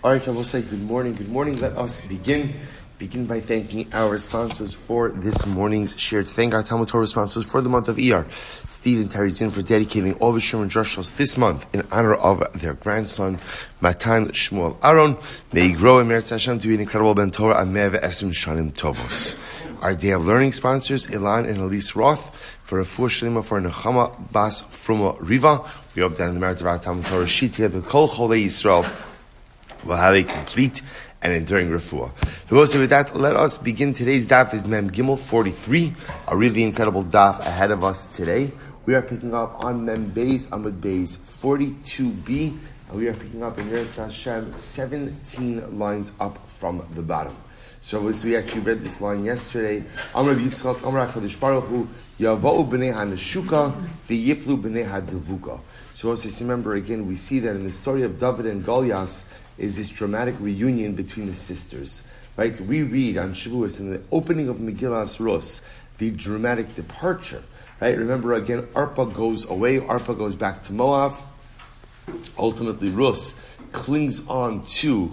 All right, I will say good morning. Good morning. Let us begin by thanking our sponsors for this morning's share. To thank our Talmud Torah sponsors for the month of Iyar, Steve and Teri Czinn, for dedicating all the Sherman Drushos this month in honor of their grandson, Matan Shmuel Aharon. May he grow in Meretz Hashem to be an incredible Ben Torah, Amev Esim Shanim Tovos. Our Day of Learning sponsors, Ilan Alyse Roth, for refuah shleima for Nechama Bat Fruma Riva. We hope that in the merit of our Talmud Torah sheet together, Kol Cholei Yisrael will have a complete and enduring refuah. So with that, let us begin. Today's daf is Mem Gimel 43, a really incredible daf ahead of us today. We are picking up on Mem Beis Amud Beis 42b, and we are picking up in Meretz Hashem 17 lines up from the bottom. So as we actually read this line yesterday, Amar Yitzchak, Amar HaKadosh Baruch Hu, Yava'u b'nei ha-neshuka, v'yiplu b'nei ha-devuka. So as remember again, we see that in the story of David and Goliath is this dramatic reunion between the sisters. Right? We read on Shavuos in the opening of Megillas Rus, the dramatic departure. Right? Remember again, Arpa goes away, Arpa goes back to Moab. Ultimately, Rus clings on to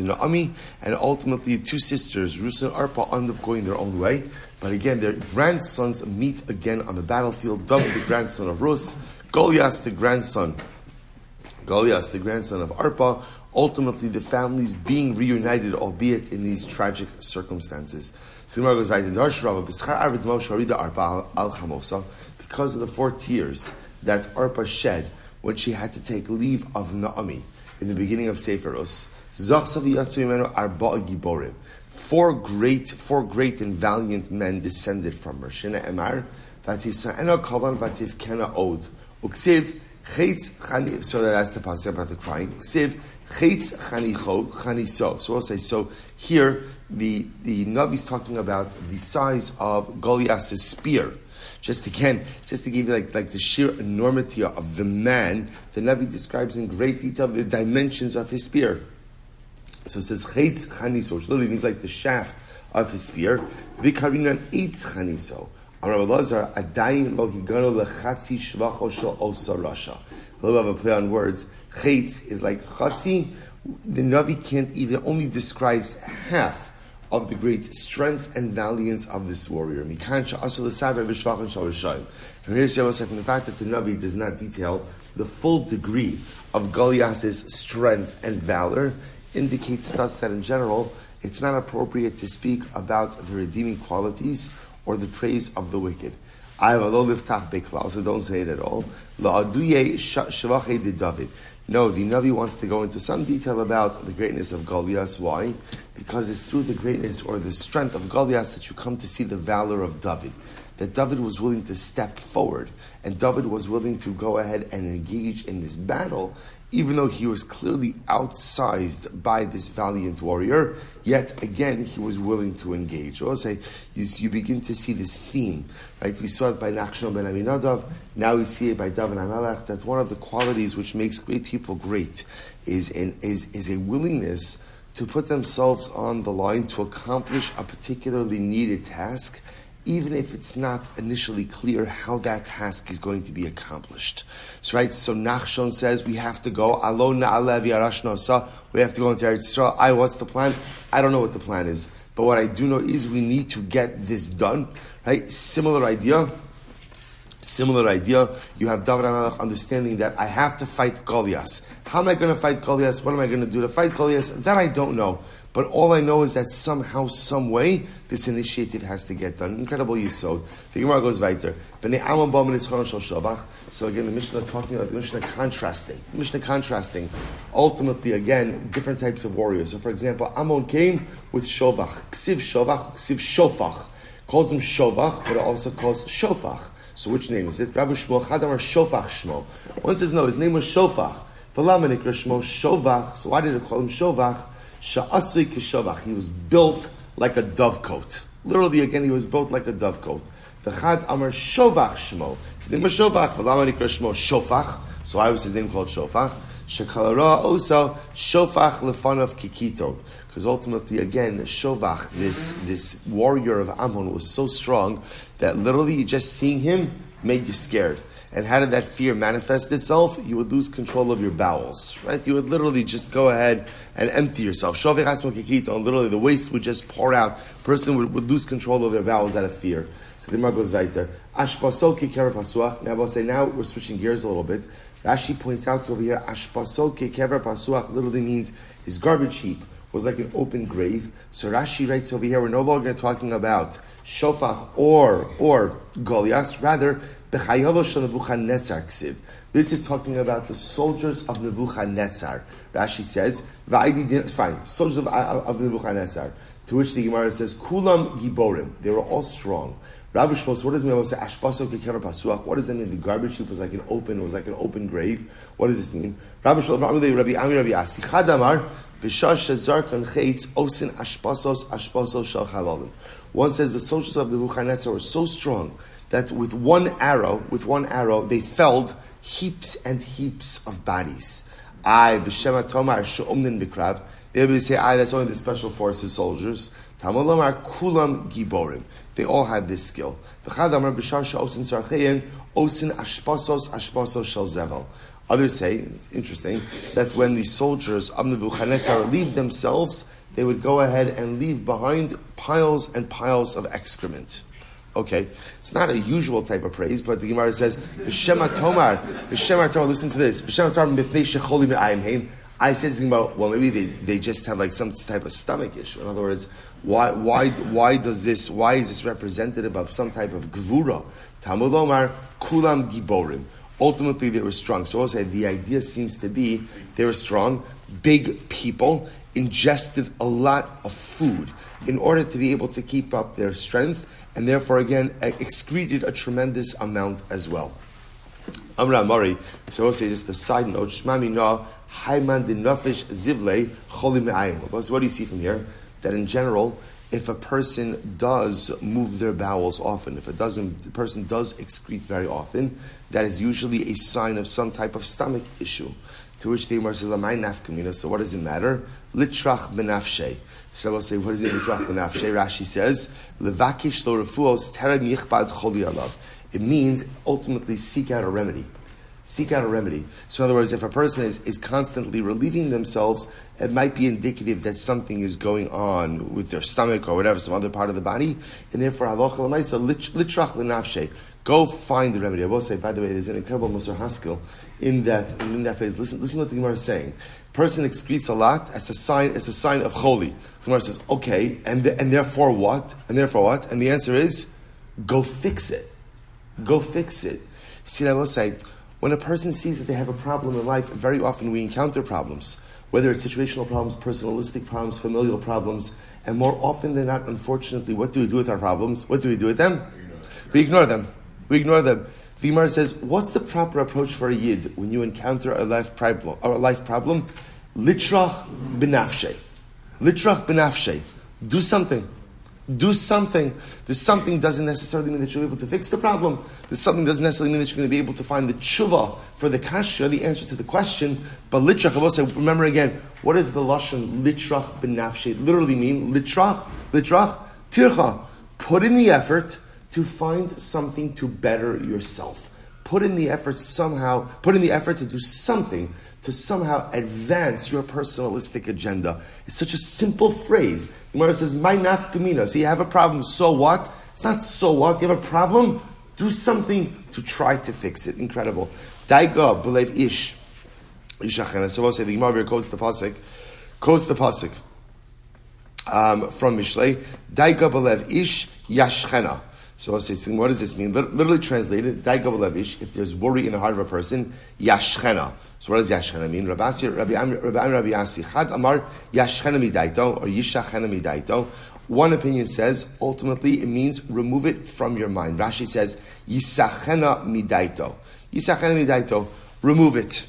Naomi, and ultimately two sisters, Rus and Arpa, end up going their own way. But again, their grandsons meet again on the battlefield. David, the grandson of Rus, Goliath, the grandson of Arpa. Ultimately, the families being reunited, albeit in these tragic circumstances. So the Gemara goes right, because of the 4 tears that Arpa shed when she had to take leave of Naomi in the beginning of Sefer Us, 4 great and valiant men descended from her. Shena Emar, Vatisa'ena Kavan Vatifkena Od. Uksiv, so that's the passage about the crying. Uksiv, so we'll say, so here the Navi is talking about the size of Goliath's spear. Just to give you like the sheer enormity of the man, the Navi describes in great detail the dimensions of his spear. So it says Chetz Chaniso, which literally means like the shaft of his spear. Vikarinan Eitz Chaniso. Rabbi Lazar Adayin Lo Higano Lechatzi Shvacho Shel Osa Rasha. A little bit of a play on words. Chetz is like Chatzi. The Navi only describes half of the great strength and valiance of this warrior. From here, from the fact that the Navi does not detail the full degree of Goliath's strength and valor, indicates to us that in general, it's not appropriate to speak about the redeeming qualities or the praise of the wicked. So don't say it at all. No, the Navi wants to go into some detail about the greatness of Goliath. Why? Because it's through the greatness or the strength of Goliath that you come to see the valor of David. That David was willing to step forward, and David was willing to go ahead and engage in this battle, even though he was clearly outsized by this valiant warrior, yet again he was willing to engage. I will say, you begin to see this theme, right? We saw it by Nachshon ben Aminadav, now we see it by David HaMelech, that one of the qualities which makes great people great is a willingness to put themselves on the line to accomplish a particularly needed task, even if it's not initially clear how that task is going to be accomplished. So Nachshon says we have to go. We have to go into Eretz Yisrael. What's the plan? I don't know what the plan is, but what I do know is we need to get this done. Right? Similar idea. You have David HaMelech understanding that I have to fight Goliath. How am I going to fight Goliath? What am I going to do to fight Goliath? That I don't know. But all I know is that somehow, some way, this initiative has to get done. Incredible yisod. The Gemara goes weiter. So again, the Mishnah talking about the Mishnah contrasting. Ultimately, again, different types of warriors. So for example, Ammon came with Shovach. Ksiv Shofach. Calls him Shovach, but it also calls Shofach. So which name is it? Rabbi Shmuel Chadam or Shofach Shmo? One says no, his name was Shofach. V'lama nikra Shmo Shovach. So why did it call him Shovach? Sha'asui kishovach. He was built like a dovecote. Literally, again, he was built like a dovecote. The Chad Amar Shovach Shmo. His name was Shovach. V'lama nikra Shmo Shofach. So why was his name called Shofach? Shekalara also Shofach lefanav kikito. Because ultimately, again, Shovach, this warrior of Ammon, was so strong that literally just seeing him made you scared. And how did that fear manifest itself? You would lose control of your bowels, right? You would literally just go ahead and empty yourself. Literally, the waste would just pour out. A person would lose control of their bowels out of fear. So the Gemara goes right there. Now we'll say, now we're switching gears a little bit. Rashi points out over here, Ashpaso kekever pasuach literally means his garbage heap was like an open grave. So Rashi writes over here, we're no longer talking about Shofach or Goliath, rather, Bechayolo shel Nebuchadnezzar ksiv. This is talking about the soldiers of Nebuchadnezzar. Rashi says, fine, soldiers of Nebuchadnezzar. To which the Gemara says, Kulam giborim. They were all strong. Rabbi Shmuel, so what does it mean? Say, Ashpaso kekever pasuach. What does that mean? The garbage heap was like an open grave. What does this mean? Rabbi Shmuel, Rabbi Asi, Chadamar, B'shash shezar kan cheitz osin ashpasos shel chalalim. One says the soldiers of Nebuchadnezzar were so strong that with one arrow, they felled heaps and heaps of bodies. V'shema tomar she'omnin b'krav. They would say, that's only the special forces soldiers. Talmud lomar kulam giborim. They all had this skill. V'chadamar b'shar she'osin sarchein osin ashpasos shel zevel. Others say, it's interesting, that when the soldiers of Nebuchadnezzar leave themselves, they would go ahead and leave behind piles and piles of excrement. Okay, it's not a usual type of praise, but the Gemara says, V'shema tomar, listen to this, V'shema tomar mipnei shecholi me'ayim heim. I says the Gemara, well, maybe they just have like some type of stomach issue. In other words, why is this representative of some type of gvura? Talmud lomar kulam giborim. Ultimately, they were strong. So I'll say the idea seems to be they were strong, big people, ingested a lot of food in order to be able to keep up their strength, and therefore, again, excreted a tremendous amount as well. Amra Mari. So I'll say just a side note. Shmami na hayman din nafish zivlei choli me'ayim. What do you see from here? That in general, if a person does move their bowels often, if the person does excrete very often, that is usually a sign of some type of stomach issue. To which the Gemara says, so what does it matter? Litrach benafshe. So I will say, what is it, litrach benafshe? Rashi says, levakish lo refuos terem yichbad choli alav. It means ultimately seek out a remedy. Seek out a remedy. So in other words, if a person is constantly relieving themselves, it might be indicative that something is going on with their stomach or whatever, some other part of the body, and therefore, halacha l'maisa, litrach l'nafshe. Go find the remedy. I will say, by the way, there's an incredible Musar Haskell in that phrase. Listen what the Gemara is saying. Person excretes a lot. It's a sign of choli. The Gemara says, okay, and therefore what? And therefore what? And the answer is, go fix it. Go fix it. See, I will say, when a person sees that they have a problem in life, very often we encounter problems, whether it's situational problems, personalistic problems, familial problems, and more often than not, unfortunately, what do we do with our problems? What do we do with them? We ignore them. The Gemara says, what's the proper approach for a yid when you encounter a life problem? Litrach benafshe. Litrach benafshe. Do something. Do something. This something doesn't necessarily mean that you're able to fix the problem. This something doesn't necessarily mean that you're going to be able to find the tshuva for the kasha, the answer to the question. But litrach, I will say, remember again, what is the lashon litrach benafshe? Literally mean litrach, tircha. Put in the effort to find something to better yourself. Put in the effort to do something to somehow advance your personalistic agenda. It's such a simple phrase. The Gemara says, "My nafkamina." So you have a problem. So what? It's not so what. You have a problem. Do something to try to fix it. Incredible. Daiga b'lev ish. So we'll say the Gemara quotes the pasuk. From Mishlei. Daiga b'lev ish yashchena. So I'll say, what does this mean? Literally translated, Daiga b'lev ish. If there's worry in the heart of a person, yashchena. So what does yashchena mean? Rabbi Asi, Chad Amar yashchena midaito or yishachena midaito. One opinion says, ultimately, it means remove it from your mind. Rashi says, yisachena midaito. Yisachena midaito. Remove it.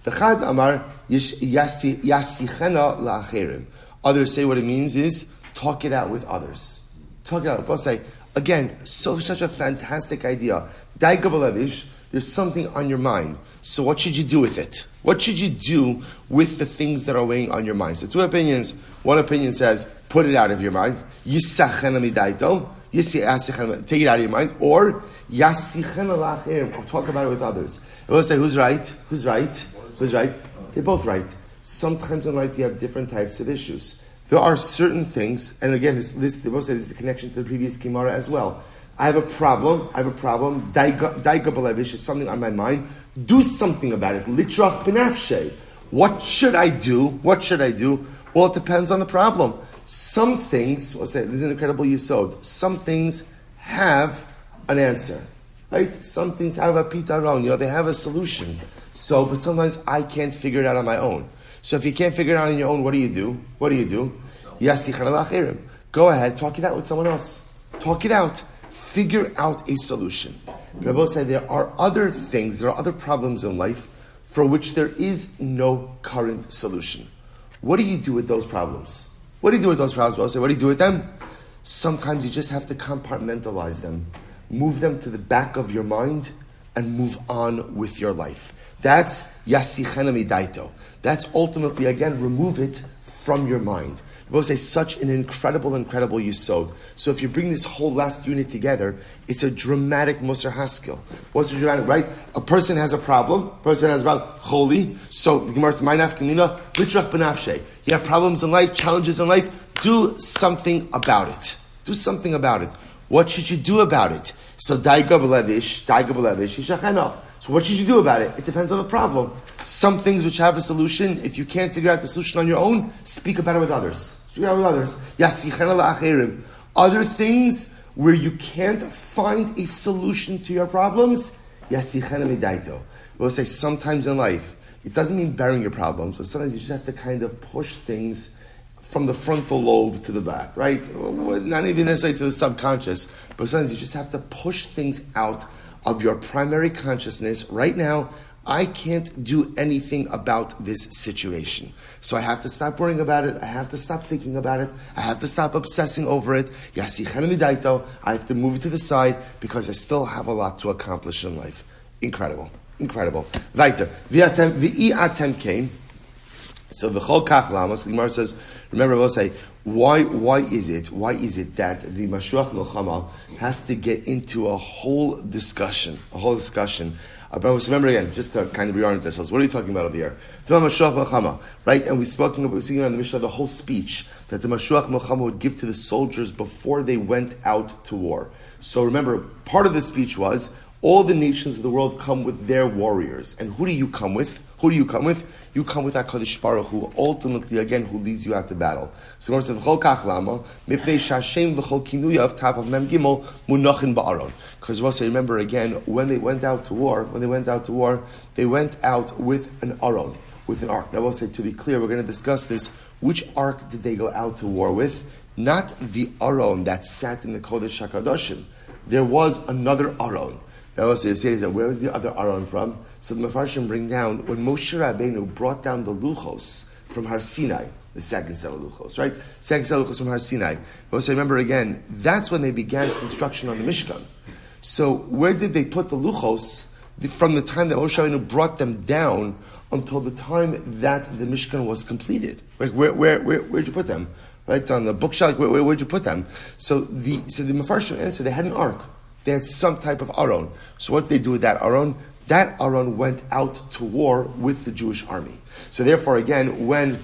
The Chad Amar yasichena la'acherim. Others say what it means is talk it out with others. Talk it out. Both say, again, such a fantastic idea. Daiga b'lev ish. There's something on your mind. So what should you do with it? What should you do with the things that are weighing on your mind? So two opinions. One opinion says, put it out of your mind. Take it out of your mind. Or Yasichen al-achirim, or talk about it with others. It will say, who's right? Who's right? Who's right? They're both right. Sometimes in life you have different types of issues. There are certain things, and again, they both say this is the connection to the previous Gemara as well. I have a problem. Daiga b'levish is something on my mind. Do something about it. Litrach b'nafshe. What should I do? Well, it depends on the problem. Some things, we'll say, this is an incredible yesod. Some things have an answer, right? Some things have a pitaron, they have a solution. So, but sometimes I can't figure it out on my own. So if you can't figure it out on your own, what do you do? Yasichan al-achirim. Go ahead, talk it out with someone else. Talk it out. Figure out a solution. But I will say there are other things, there are other problems in life for which there is no current solution. What do you do with those problems? What do you do with those problems? I'll say, what do you do with them? Sometimes you just have to compartmentalize them. Move them to the back of your mind and move on with your life. That's yasichen daito. That's ultimately, again, remove it from your mind. I will say such an incredible yisod. So if you bring this whole last unit together, it's a dramatic Musar Haskell. What's the dramatic, right? A person has a problem. Holy. So the Gemara says, "My nafkamina, litrach b'nafshe." You have problems in life, challenges in life. Do something about it. What should you do about it? So daiga b'levish, yishacheno. So what should you do about it? It depends on the problem. Some things which have a solution, if you can't figure out the solution on your own, speak about it with others. Yasichen al-achirim. Other things where you can't find a solution to your problems, yasichen midaito. We'll say sometimes in life, it doesn't mean burying your problems, but sometimes you just have to kind of push things from the frontal lobe to the back, right? Not even necessarily to the subconscious, but sometimes you just have to push things out of your primary consciousness. Right now, I can't do anything about this situation. So I have to stop worrying about it. I have to stop thinking about it. I have to stop obsessing over it. Yasichen midaito. I have to move it to the side because I still have a lot to accomplish in life. Incredible. Weiter. V'i atem came. So the chol kach lama. So the Gemara says, remember, we'll say, why is it that the Mashuach Nechama has to get into a whole discussion about, remember again, just to kind of reorient ourselves, what are you talking about over here? The Mashuach Nechama, right? And we're speaking about the Mishnah, the whole speech that the Mashuach Nechama would give to the soldiers before they went out to war. So remember, part of the speech was, all the nations of the world come with their warriors. And who do you come with? You come with HaKadosh Baruch Hu, ultimately, again, who leads you out to battle. So the Gemara says, V'chol kach lama, mipnei shashem v'chol kinuya of top of Mem Gimel, munachin ba'aron. Because also remember again, when they went out to war, they went out with an aron, with an ark. Now we'll say, to be clear, we're going to discuss this. Which ark did they go out to war with? Not the aron that sat in the Kodesh HaKadoshim. There was another aron. Now also you say, where was the other Aron from? So the Mefarshim bring down, when Moshe Rabbeinu brought down the Luchos from Har Sinai, the second set of Luchos, right? Second set of Luchos from Har Sinai. Also remember again, that's when they began construction on the Mishkan. So where did they put the Luchos? From the time that Moshe Rabbeinu brought them down until the time that the Mishkan was completed. Like where'd you put them? Right, on the bookshelf, where'd you put them? So the Mefarshim answered, they had an ark. They had some type of Aron. So what did they do with that Aron? That Aron went out to war with the Jewish army. So therefore, again, when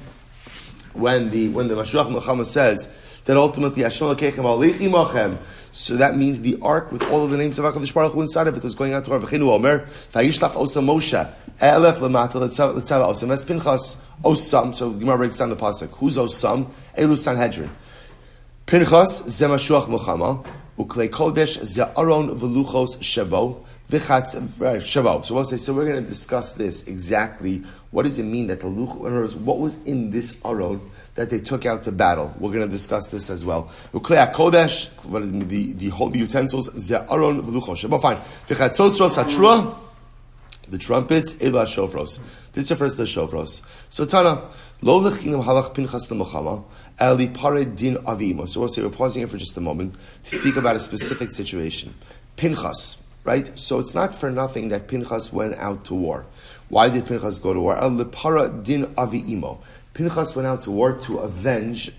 the Mashuach Nechama says that ultimately Hashem Elokeichem Alechi Mochem, so that means the ark with all of the names of HaKadosh Baruch Hu inside of it was going out to war. V'chinu Omer Vayishlach Osam Moshe Elef Lamata L'Tzava Osam Es Pinchas Osam. So the Gemara breaks down the pasuk. Who's Osam? Elu Sanhedrin. Pinchas Ze Mashuach Nechama. Uklei Kodesh Ze Aron V'Luchos Shebo V'Chatz Shebo. So we'll say. So we're going to discuss this exactly. What does it mean that the Luchos? What was in this Aron that they took out to battle? We're going to discuss this as well. Uklei Kodesh. What is the holy utensils? Ze Aron V'Luchos Shebo. Fine. V'Chatzotzros Hatrua. The trumpets. Ela Shofros. This refers to the Shofros. So Tana. Lo lechinam halach Pinchas leMelchama eli pared din avimo. So we'll say we're pausing here for just a moment to speak about a specific situation. Pinchas, right? So it's not for nothing that Pinchas went out to war. Why did Pinchas go to war? El lepara din avimo. Pinchas went out to war to avenge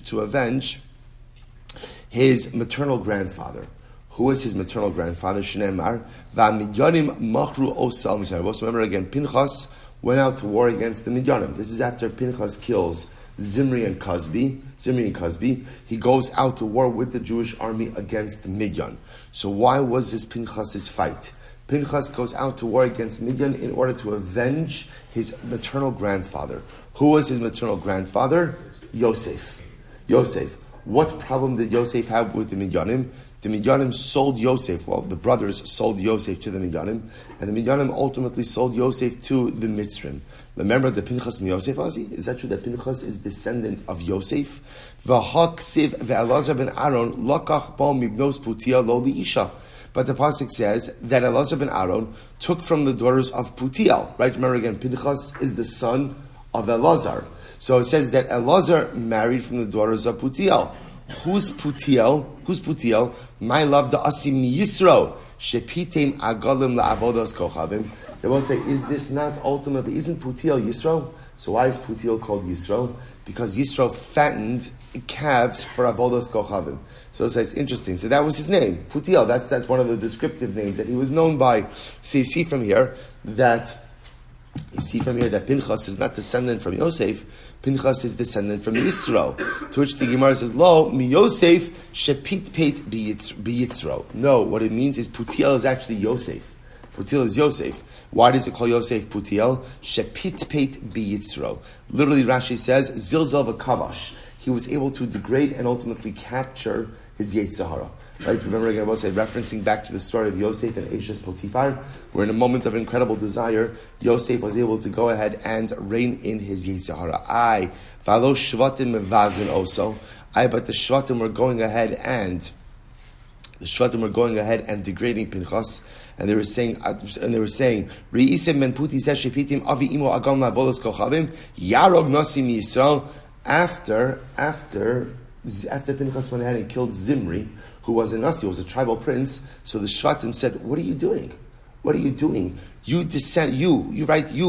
his maternal grandfather, Who was his maternal grandfather? Shneimar. V'amidyanim machru osal misharim. Also remember again, Pinchas went out to war against the Midyanim. This is after Pinchas kills Zimri and Cosby. He goes out to war with the Jewish army against Midyan. So why was this Pinchas' fight? Pinchas goes out to war against Midyan in order to avenge his maternal grandfather. Who was his maternal grandfather? Yosef. What problem did Yosef have with the Midyanim? The Midyanim sold Yosef. Well, the brothers sold Yosef to the Midyanim, and the Midyanim ultimately sold Yosef to the Mitzrim. Remember the Pinchas Yosef, Azi? Is that true that Pinchas is descendant of Yosef? V'haksiv ve'Elazar ben Aharon lakach bo mibnos Putia lo liisha. But the pasuk says that Elazar ben Aharon took from the daughters of Putiel. Right? Remember again, Pinchas is the son of Elazar. So it says that Elazar married from the daughters of Putiel. Who's Putiel? My love, the Asim Yisro. Shepitem agalim la'avodos kochavim. They will say, is this not ultimately, isn't Putiel Yisro? So why is Putiel called Yisro? Because Yisro fattened calves for avodos kochavim. So it's interesting. So that was his name, Putiel. That's one of the descriptive names that he was known by. So you see from here that Pinchas is not descendant from Yosef. Pinchas is descendant from Yisro. To which the Gemara says, Lo, mi Yosef shepit peit biyitzro. No, what it means is Putiel is actually Yosef. Putiel is Yosef. Why does it call Yosef Putiel? Shepit peit biyitzro. Literally, Rashi says, Zilzel v'kavash. He was able to degrade and ultimately capture his Yetzer Hara. Right? Remember again, I will say, referencing back to the story of Yosef and Eshes Potiphar, where in a moment of incredible desire, Yosef was able to go ahead and rein in his Yetzer Hara. But the Shvatim were going ahead and degrading Pinchas, and they were saying, Re'isem ben Puti shepitim avi imo agam la'avolos kochavim yarog nosim Yisrael. After Pinchas went ahead and killed Zimri, who was a Nasi, was a tribal prince, so the Shvatim said, what are you doing? You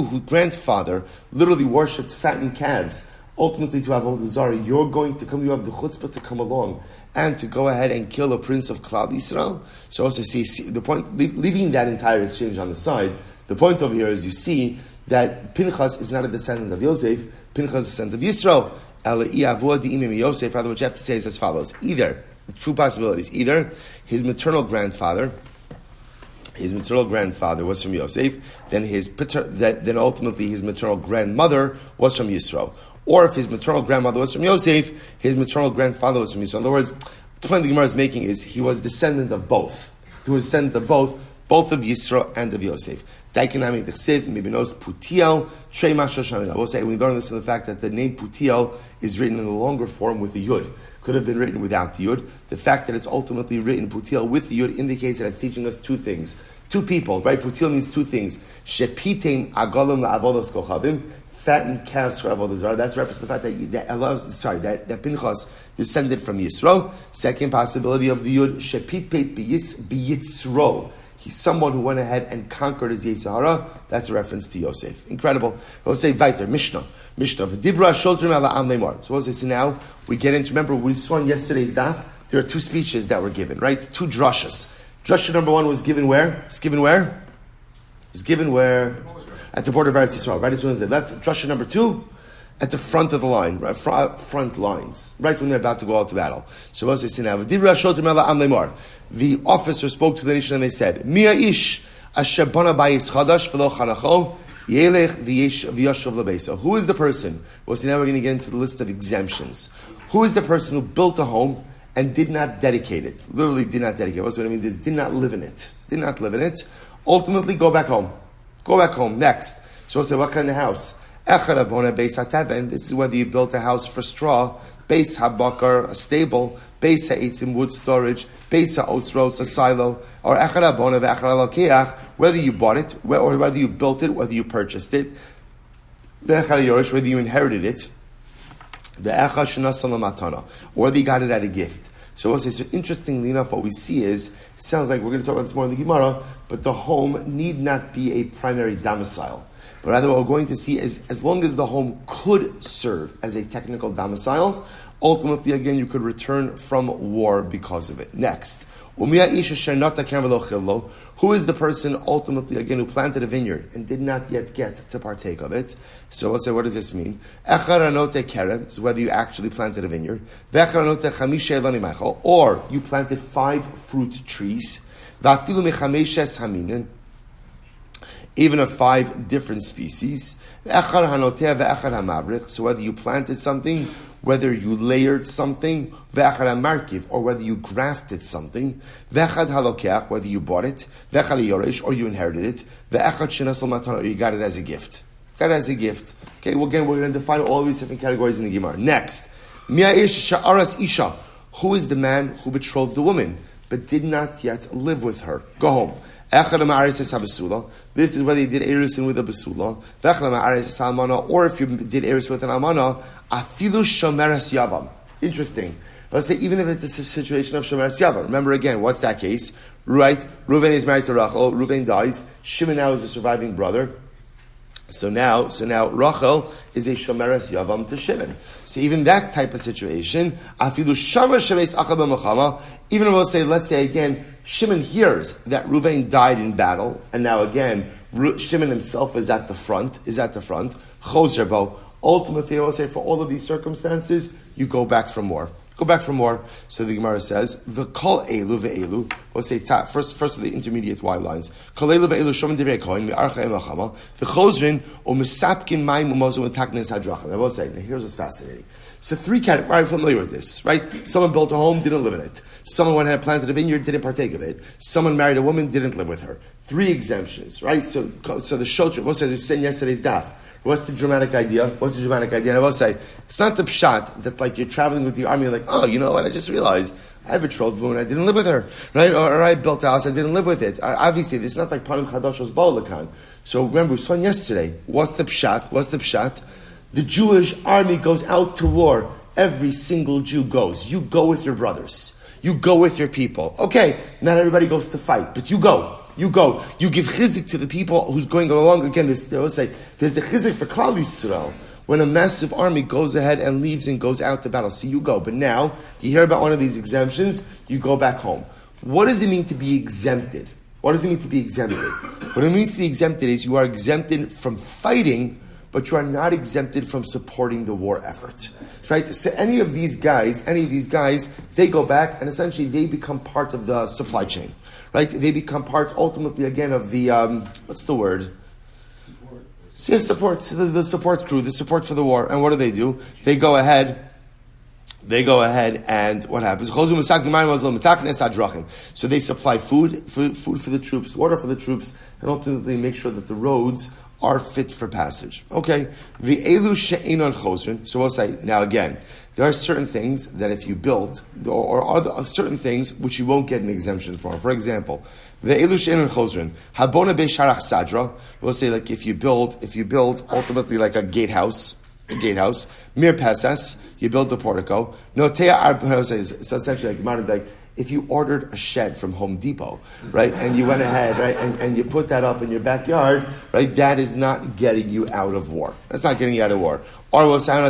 who grandfather literally worshipped fattened calves, ultimately to have Avodah Zarah, you're going to come, you have the chutzpah to come along and to go ahead and kill a prince of Klal Yisrael. So also see the point, leaving that entire exchange on the side, the point over here is you see that Pinchas is not a descendant of Yosef, Pinchas is a descendant of Yisro. Rather, what you have to say is as follows. Either, two possibilities. Either his maternal grandfather was from Yosef, then ultimately his maternal grandmother was from Yisro. Or if his maternal grandmother was from Yosef, his maternal grandfather was from Yisro. In other words, the point the Gemara is making is he was descendant of both. He was descendant of both of Yisro and of Yosef. I will say, we learn this in the fact that the name Putiel is written in the longer form with the Yud. Could have been written without the Yud. The fact that it's ultimately written Putiel with the Yud indicates that it's teaching us two things. Two people, right? Putiel means two things. Shepitem agalim la'avodos kochavim, fattened calves for avodah zarah. That's reference to the fact that Pinchas descended from Yisro. Second possibility of the Yud, shepit peit biyitzro. He's someone who went ahead and conquered his Yetzer Hara. That's a reference to Yosef. Incredible. We'll say Viter, Mishnah. V'dibra shotrim ala am lemar. So what does it say now? We get into, remember, we saw in yesterday's daf, there are two speeches that were given, right? Two drashas. Drasha number one was given where? It was given where? At the border of Eretz Yisrael, right as soon as they left. Drasha number two, at the front of the line, right, front lines, right when they're about to go out to battle. So what does it say now? The officer spoke to the nation and they said, Mia ish asher bana bayis chadash v'lo chanacho yelech v'yashav lebeso. Who is the person? Well, see, now we're going to get into the list of exemptions. Who is the person who built a home and did not dedicate it? Literally did not dedicate it. What it means is did not live in it. Ultimately, go back home. Next. So we'll say, what kind of house? This is whether you built a house for straw, beis habakar, a stable, beis ha'etzim, wood storage, beis ha'otzros, a silo, or echad habona ve'echad halakeach, whether you bought it, or whether you built it, whether you purchased it, ve'echad yorish, whether you inherited it, ve'echad shenasa l'matana, or whether you got it at a gift. So we'll say, so interestingly enough, what we see is, it sounds like we're going to talk about this more in the Gemara, but the home need not be a primary domicile. But rather what we're going to see is, as long as the home could serve as a technical domicile, ultimately, again, you could return from war because of it. Next, Who is the person ultimately, again, who planted a vineyard and did not yet get to partake of it? So we'll say, what does this mean? Is whether you actually planted a vineyard, or you planted 5 fruit trees, even of 5 different species. So whether you planted something, whether you layered something, or whether you grafted something, whether you bought it, or you inherited it, or you got it as a gift. Got it as a gift. Okay, well, again, we're going to define all these different categories in the Gemara. Next, who is the man who betrothed the woman, but did not yet live with her? Go home. This is whether you did erusin with a basula, or if you did erusin with an almana, afilu shomeres yavam. Interesting. Let's say even if it's a situation of shomeres yavam. Remember again, what's that case? Right? Reuven is married to Rachel. Reuven dies. Shimon now is a surviving brother. So now Rachel is a shomeres yavam to Shimon. So even that type of situation, afilu shama shemes achal b'machama. Even if we'll say, let's say again, Shimon hears that Reuven died in battle, and now again, Shimon himself is at the front. Choser bo. Ultimately, I will say, for all of these circumstances, you go back for more. So the Gemara says, the kol elu ve'elu. We'll say first of the intermediate Y lines. Kol elu ve'elu shomim divrei kohen mi'archa emachama. The chosrin o misapkin mayim umozu v'taknes hadrachim. I will say, now here's what's fascinating. So 3 categories, I'm familiar with this, right? Someone built a home, didn't live in it. Someone went and planted a vineyard, didn't partake of it. Someone married a woman, didn't live with her. 3 exemptions, right? So the shotr, we'll say, we said in yesterday's daf. What's the dramatic idea? And I will say, it's not the pshat that like you're traveling with the army, you're like, oh, you know what, I just realized, I betrothed a woman, I didn't live with her, right? Or I built a house, I didn't live with it. Obviously, this is not like Panim Chadashos Ba'alakan. So remember, we saw yesterday, what's the pshat? The Jewish army goes out to war. Every single Jew goes. You go with your brothers. You go with your people. Okay, not everybody goes to fight, but you go. You give chizik to the people who's going along. Again, they will say, there's a chizik for Klal Yisrael when a massive army goes ahead and leaves and goes out to battle. So you go. But now, you hear about one of these exemptions, you go back home. What does it mean to be exempted? What it means to be exempted is you are exempted from fighting, but you are not exempted from supporting the war effort. Right? So any of these guys, they go back and essentially they become part of the supply chain. Right? They become part ultimately again of the, what's the word? Support. The support crew, the support for the war. And what do? They go ahead and what happens? So they supply food for the troops, water for the troops, and ultimately make sure that the roads are fit for passage. Okay. So we'll say, now again, there are certain things that if you built, or are certain things which you won't get an exemption for. For example, we'll say like if you build ultimately like a gatehouse, mir pesas, you build the portico. So essentially like if you ordered a shed from Home Depot, right, and you went ahead, right, and you put that up in your backyard, right, that is not getting you out of war. That's not getting you out of war. Or we'll say, or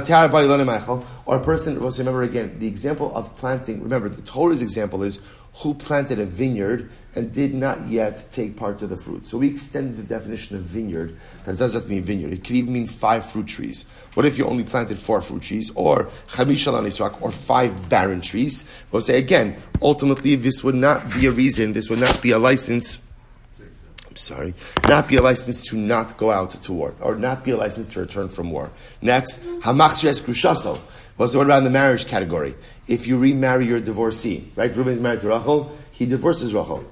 a person, we'll say, remember again, the example of planting, remember, the Torah's example is who planted a vineyard and did not yet take part of the fruit. So we extended the definition of vineyard. That doesn't mean vineyard. It could even mean 5 fruit trees. What if you only planted 4 fruit trees, or 5 barren trees? We'll say again, ultimately this would not be a reason, this would not be a license, not be a license to not go out to war, or not be a license to return from war. Next, hamachshes grushaso. Well, so what about in the marriage category? If you remarry your divorcee, right? Reuben is married to Rachel, he divorces Rachel.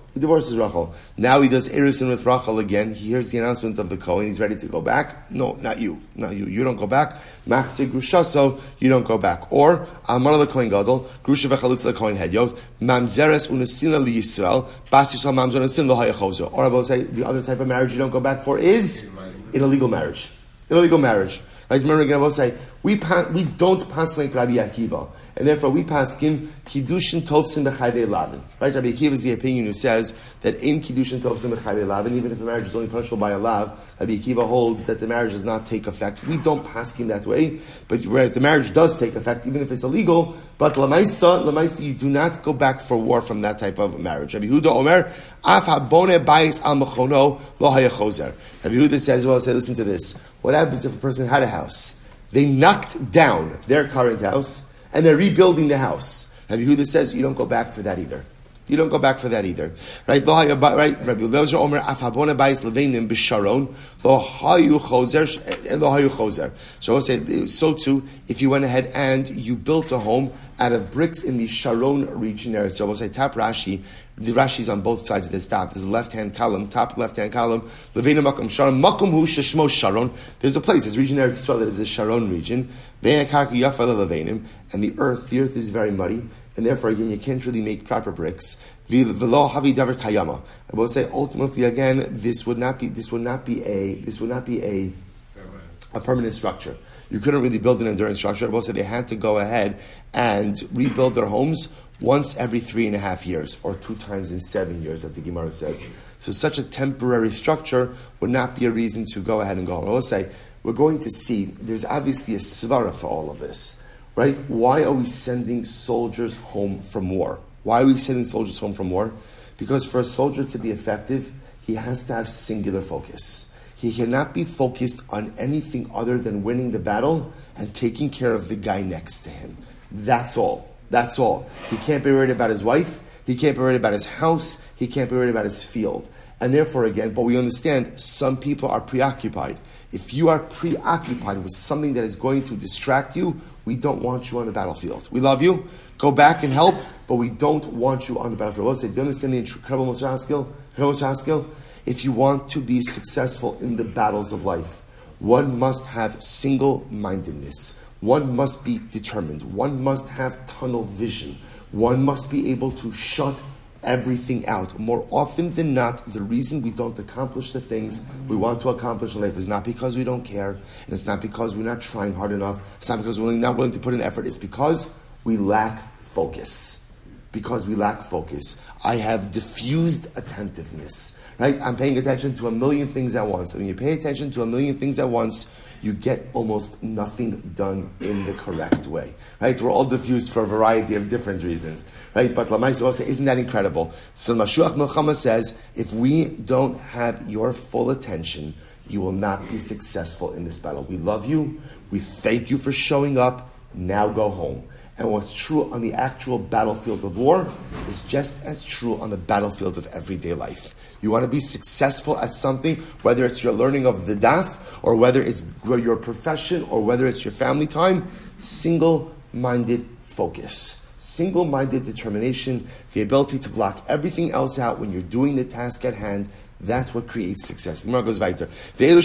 Now he does erusin with Rachel again. He hears the announcement of the Kohen. He's ready to go back. No, not you. You don't go back. Machse grushaso, you don't go back. Or Amar le Kohen Gadol, grusha v'chalutz le Kohen Hedyot, mamzeres unesina li Yisrael, bas Yisrael mamzer unesin lo hayachozo. Or I will say the other type of marriage you don't go back for is an illegal marriage. Like remember again, I will say we don't pass like Rabbi Akiva, and therefore we pass him kiddushin tovsim b'chayvei lavin. Right? Rabbi Akiva is the opinion who says that in kiddushin tovsim b'chayvei lavin, even if the marriage is only punishable by a lav, Rabbi Akiva holds that the marriage does not take effect. We don't pass him that way, but where the marriage does take effect, even if it's illegal. But lamaisa, you do not go back for war from that type of marriage. Rabbi Yehuda Omer, af habone bayis al mechono lo hayachozer. Rabbi Yehuda says, well, say, listen to this. What happens if a person had a house? They knocked down their current house, and they're rebuilding the house. Rabbi Yehuda says, you don't go back for that either. You don't go back for that either. Right? Right? Rabbi Eliezer Omer, af habone bayis leveinim b'sharon lo hayu chozer. So I'll say, so too, if you went ahead and you built a home out of bricks in the Sharon region area. So we'll say, tap Rashi. The Rashi's on both sides of this top. There's a left-hand column, top left-hand column. Leveina makom Sharon. Makom hu sheshmo Sharon. There's a place, there's region area that is the Sharon region. And the earth is very muddy. And therefore, again, you can't really make proper bricks. V'lo havi davar kayama. And we'll say, ultimately, again, this would not be a permanent structure. You couldn't really build an enduring structure. We'll say they had to go ahead and rebuild their homes once every 3.5 years, or 2 times in 7 years, that the Gemara says. So such a temporary structure would not be a reason to go ahead and go home. I will say, we're going to see, there's obviously a svara for all of this, right? Why are we sending soldiers home from war? Why are we sending soldiers home from war? Because for a soldier to be effective, he has to have singular focus. He cannot be focused on anything other than winning the battle and taking care of the guy next to him. That's all. That's all. He can't be worried about his wife. He can't be worried about his house. He can't be worried about his field. And therefore, again, but we understand some people are preoccupied. If you are preoccupied with something that is going to distract you, we don't want you on the battlefield. We love you. Go back and help, but we don't want you on the battlefield. We'll say, do you understand the incredible Moshe skill? If you want to be successful in the battles of life, one must have single-mindedness. One must be determined. One must have tunnel vision. One must be able to shut everything out. More often than not, the reason we don't accomplish the things we want to accomplish in life is not because we don't care, and it's not because we're not trying hard enough. It's not because we're not willing to put in effort. It's because we lack focus. Because we lack focus. I have diffused attentiveness. Right? I'm paying attention to a million things at once. And when you pay attention to a million things at once, you get almost nothing done in the correct way. Right? We're all diffused for a variety of different reasons. Right? But Lamaisa will say, isn't that incredible? So Mashuach Milchama says, if we don't have your full attention, you will not be successful in this battle. We love you. We thank you for showing up. Now go home. And what's true on the actual battlefield of war is just as true on the battlefield of everyday life. You want to be successful at something, whether it's your learning of the daf, or whether it's your profession, or whether it's your family time, single-minded focus. Single-minded determination, the ability to block everything else out when you're doing the task at hand. That's what creates success. The Gemara goes weiter. We'll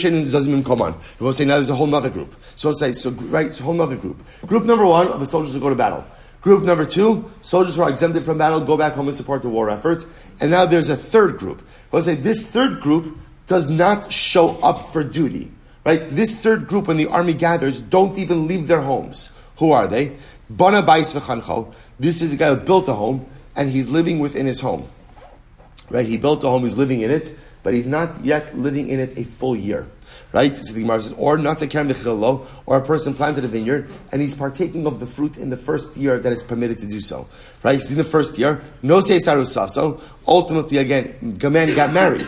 say now there's a whole other group. So it's a whole other group. Group number 1 are the soldiers who go to battle. Group number 2, soldiers who are exempted from battle, go back home and support the war efforts. And now there's a third group. We'll say this third group does not show up for duty. Right? This third group, when the army gathers, don't even leave their homes. Who are they? Bana Bais V'Chancho. This is a guy who built a home, and he's living within his home. Right? He built a home, he's living in it, but he's not yet living in it a full year. Right? So the Gemara says, or not a kerem v'chillo, or a person planted a vineyard, and he's partaking of the fruit in the first year that it's permitted to do so. Right? He's in the first year, no se sarusaso. Ultimately, again, men got married,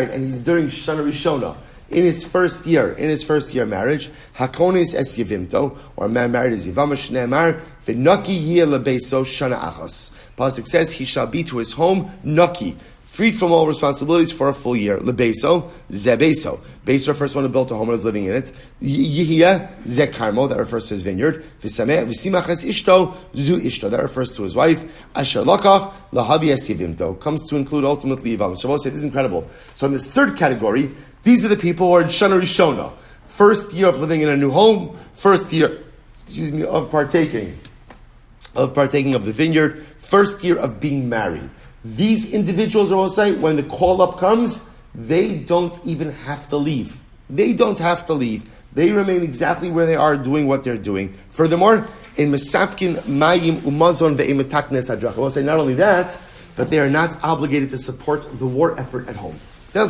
and he's during Shana Rishona. In his first year marriage, hakonis es yivimto, or a man married is yivama shneimar, v'naki yeh lebeso shana achos. Pasuk says, he shall be to his home, naki, freed from all responsibilities for a full year. Lebeso, zebeso. Beso refers to one who built a home and is living in it. Yihya, zekarmo, that refers to his vineyard. V'simach es ishto, zu ishto, that refers to his wife. Asher lokach, lahavi es yivimto, comes to include ultimately yivam. So we'll say, this is incredible. So in this third category, these are the people who are in Shana Rishona. First year of living in a new home, first year, of partaking of the vineyard, first year of being married. These individuals, I will say, when the call-up comes, they don't even have to leave. They don't have to leave. They remain exactly where they are, doing what they're doing. Furthermore, in Mesapkin Mayim Umazon ve'Imetaknes Hadracha. We'll say not only that, but they are not obligated to support the war effort at home. Now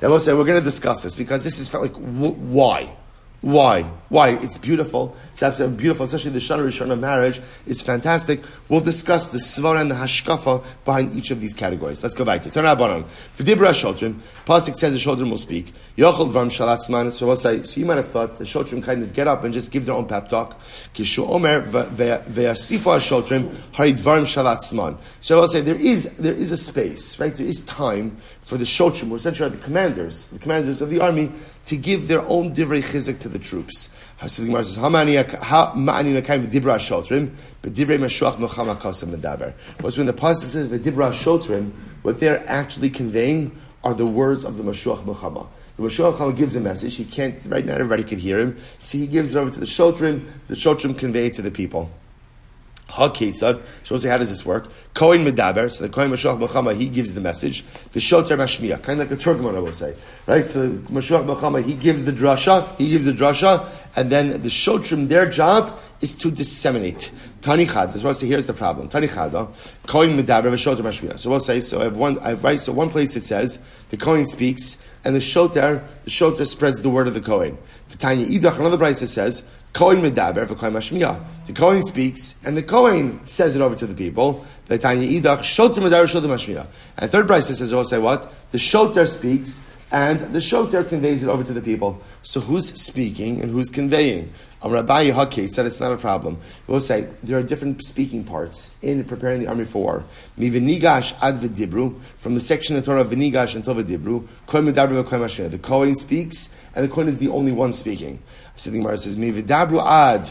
we'll say we're going to discuss this because this is like why. Why? It's beautiful. It's absolutely beautiful, especially the Shana Rishon of marriage. It's fantastic. We'll discuss the Svara and the Hashkafa behind each of these categories. Let's go back to TORAH Banan. V'dibra Shotrim. Pasuk says the Shotrim will speak. Yochel Vram Shalatzman. So we'll say, so you might have thought the Shotrim kind of get up and just give their own pep talk. Kishu Omer ve'asifa Shotrim harid Vram Shalatzman. So we'll say there is a space, right? There is time for the Shotrim, or essentially the commanders of the army, to give their own divrei chizuk to the troops. Hasid Gemara says, "Ma'ani nakayim v'dibra shotrim, but divrei meshuach Nechama kasam medaber." What's when the pasuk says v'dibra shotrim, what they're actually conveying are the words of the Mashuach Nechama. The Mashuach Nechama gives a message. He can't right now. Everybody could hear him. So he gives it over to the shotrim. The shotrim convey it to the people. Ha-Ketzad. So we'll say, how does this work? Kohen Medaber. So the Kohen Mashuach Nechama, he gives the message. The Shoter Mashmiya. Kind of like a Turkman, I will say. Right? So the Mashuach Nechama, he gives the drasha. And then the Shotrim, their job is to disseminate. Tani Chad. So we'll say, here's the problem. Tani Chad. Kohen Medaber, Shoter Mashmiya. So we'll say, so one place it says, the Kohen speaks, and the Shoter spreads the word of the Kohen. The Tanya Idach, another place it says, Kohen Medaber v'Kohen Mashmiya. The Kohen speaks, and the Kohen says it over to the people. The Tanya Idach Shoter Medaber Shoter Mashmiya. And third Brisa says, "I'll say what? The Shoter speaks, and the Shoter conveys it over to the people." So who's speaking and who's conveying? Rabbi Hakei said it's not a problem. We'll say there are different speaking parts in preparing the army for war. Mi v'nigash ad v'dibru, from the section of Torah v'nigash until v'dibru. Kohen Medaber v'Kohen Mashmiya. The Kohen speaks, and the Kohen is the only one speaking. So the Gemara says, "Mi v'dabru ad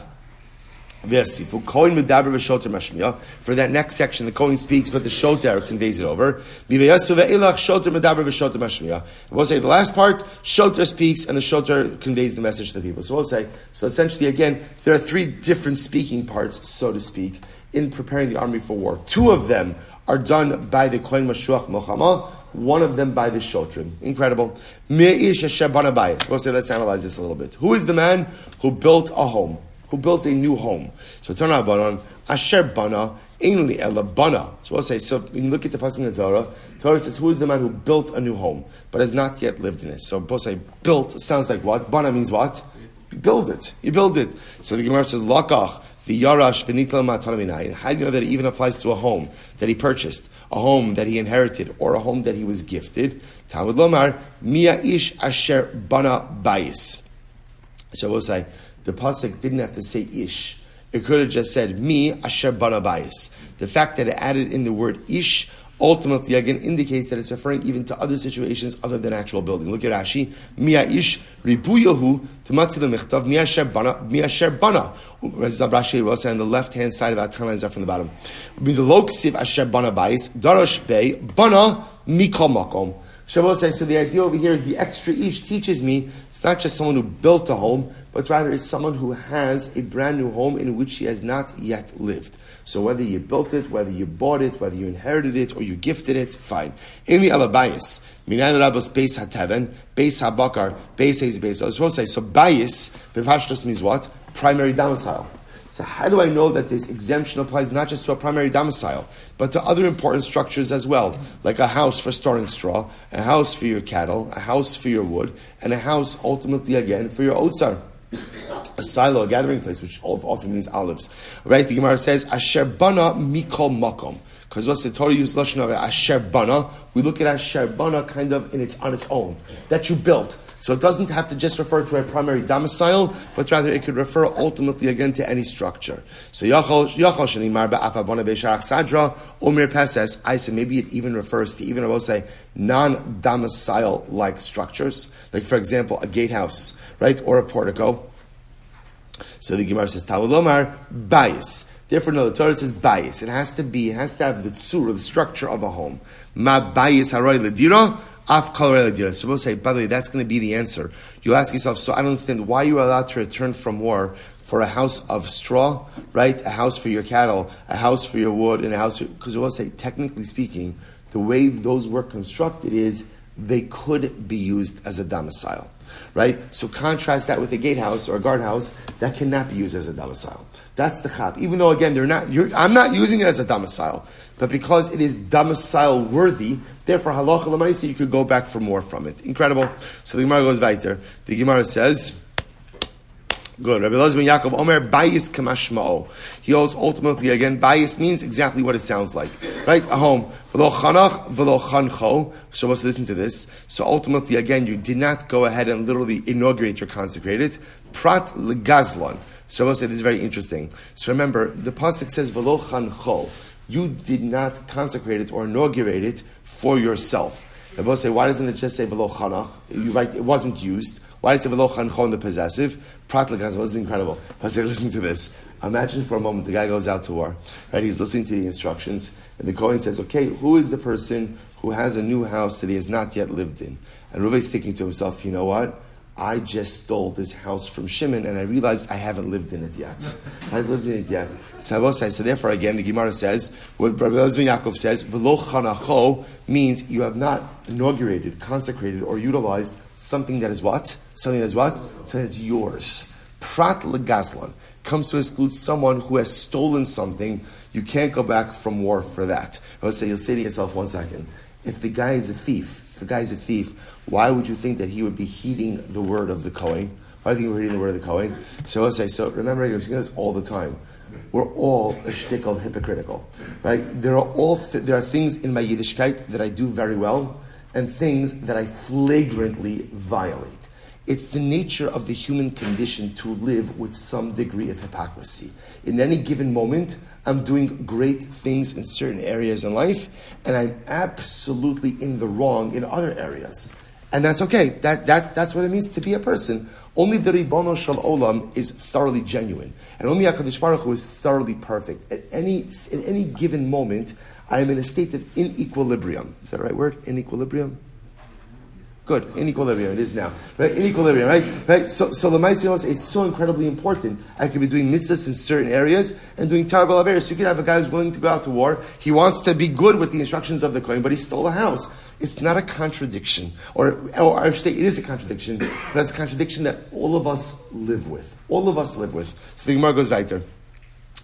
v'yasifu Kohen Medaber v'Shoter Mashmiya." For that next section, the Kohen speaks, but the Shoter conveys it over. Mi v'yasu ve'elach Shoter Medaber v'Shoter Mashmiya. We'll say the last part, Shoter speaks, and the Shoter conveys the message to the people. So we'll say, so essentially again, there are three different speaking parts, so to speak, in preparing the army for war. Two of them are done by the Kohen Mashuach Nechama. One of them by the Shotrim. Incredible. Me'ish Asher Bana Bayit. We'll say, let's analyze this a little bit. Who is the man who built a home? Who built a new home? So TORAH Banan, Asher Bana, Ainli Ela Bana. So we'll say, so when you look at the passage in the Torah says, who is the man who built a new home, but has not yet lived in it? So we'll say, built sounds like what? Bana means what? You build it. You build it. So the Gemara says, Lakach, the Yarash, V'nitla Matan Minayin. How do you know that it even applies to a home that he purchased? A home that he inherited, or a home that he was gifted? Talmud Lomar, Mia Ish Asher Bana Bayis. So we'll say, the pasuk didn't have to say Ish. It could have just said, Mi Asher Bana Bayis. The fact that it added in the word Ish ultimately again indicates that it's referring even to other situations other than actual building. Look at Rashi. Mia Ish Ribuyahu Tamatzil Mechtav Mi Asher Bana Mi Asher Bana. Rashi will say on the left hand side of Atkan lines are from the bottom. Miloksiv Asher Bana Bayis Darash Bey Bana Mikol Makom. Shabbos says, so the idea over here is the extra ish teaches me it's not just someone who built a home, but rather it's someone who has a brand new home in which he has not yet lived. So whether you built it, whether you bought it, whether you inherited it, or you gifted it, fine. Emi alabayis, minayin rabos beis hataven, beis habakar, beis heiz beis. I was supposed to say, so bayis, b'pashtos means what? Primary domicile. So how do I know that this exemption applies not just to a primary domicile, but to other important structures as well, like a house for storing straw, a house for your cattle, a house for your wood, and a house ultimately again for your otsar? A silo, a gathering place, which often means olives. Right? The Gemara says, Asher bana mikol makom. Because what's the Torah use lashon of Asher bana? We look at Asher bana kind of on its own, that you built. So it doesn't have to just refer to a primary domicile, but rather it could refer ultimately again to any structure. So Yachal Shanimar Ba'afa Bana Be'Sharach Sadra Omer Peses. So maybe it even refers to even I will say non-domicile like structures, like for example a gatehouse, right, or a portico. So the Gemara says Talmud Lomar Bayis. Therefore, no, the Torah says bayis. It has to have the tzur, the structure of a home. Ma bayis haroy ledira, af kalorei ledira. So we'll say, by the way, that's going to be the answer. You'll ask yourself, so I don't understand why you are allowed to return from war for a house of straw, right? A house for your cattle, a house for your wood, and a house because we'll say, technically speaking, the way those were constructed is they could be used as a domicile. Right? So contrast that with a gatehouse or a guardhouse that cannot be used as a domicile. That's the chap. Even though, again, I'm not using it as a domicile, but because it is domicile worthy, therefore, halacha l'maisa, you could go back for more from it. Incredible. So the Gemara goes weiter. The Gemara says, good. Rabbi Elazar ben Yaakov Omer bayis kamashmao. He holds ultimately again. Bayis means exactly what it sounds like, right? A home. V'lo chanach v'lo chancho. So let's listen to this. So ultimately, again, you did not go ahead and literally inaugurate or consecrate it. Prat legazlan. So we'll say this is very interesting. So remember, the pasuk says v'lo chancho. You did not consecrate it or inaugurate it for yourself. I will say, why doesn't it just say v'lo chanach? You write it wasn't used. Why does it say v'lo chancho in the possessive? Prat legazlan. This is incredible. I say, listen to this. Imagine for a moment the guy goes out to war, right? He's listening to the instructions, and the Kohen says, okay, who is the person who has a new house that he has not yet lived in? And Reuven's thinking to himself, you know what? I just stole this house from Shimon, and I realized I haven't lived in it yet. So therefore, again, the Gemara says, what Rabbi Elazar ben Yaakov says, v'lo chanacho means you have not inaugurated, consecrated, or utilized something that is what? Something that's yours. Prat legazlan comes to exclude someone who has stolen something. You can't go back from war for that. You'll say to yourself, one second, if the guy is a thief, why would you think that he would be heeding the word of the Kohen? Why do you think we're heeding the word of the Kohen? So I'll say, so remember, you're doing this all the time. We're all a shtickle hypocritical, right? There are things in my Yiddishkeit that I do very well, and things that I flagrantly violate. It's the nature of the human condition to live with some degree of hypocrisy. In any given moment, I'm doing great things in certain areas in life, and I'm absolutely in the wrong in other areas. And that's okay. That's what it means to be a person. Only the Ribono Shel Olam is thoroughly genuine. And only HaKadosh Baruch Hu is thoroughly perfect. In any given moment, I am in a state of inequilibrium. Is that the right word? Inequilibrium? Good, in equilibrium, it is now. Right? In equilibrium, right? So the Ma'aseh is so incredibly important. I could be doing mitzvahs in certain areas and doing terrible averos. So you could have a guy who's willing to go out to war. He wants to be good with the instructions of the Kohen, but he stole a house. It's not a contradiction. Or I should say it is a contradiction, but it's a contradiction that all of us live with. So the Gemara goes weiter.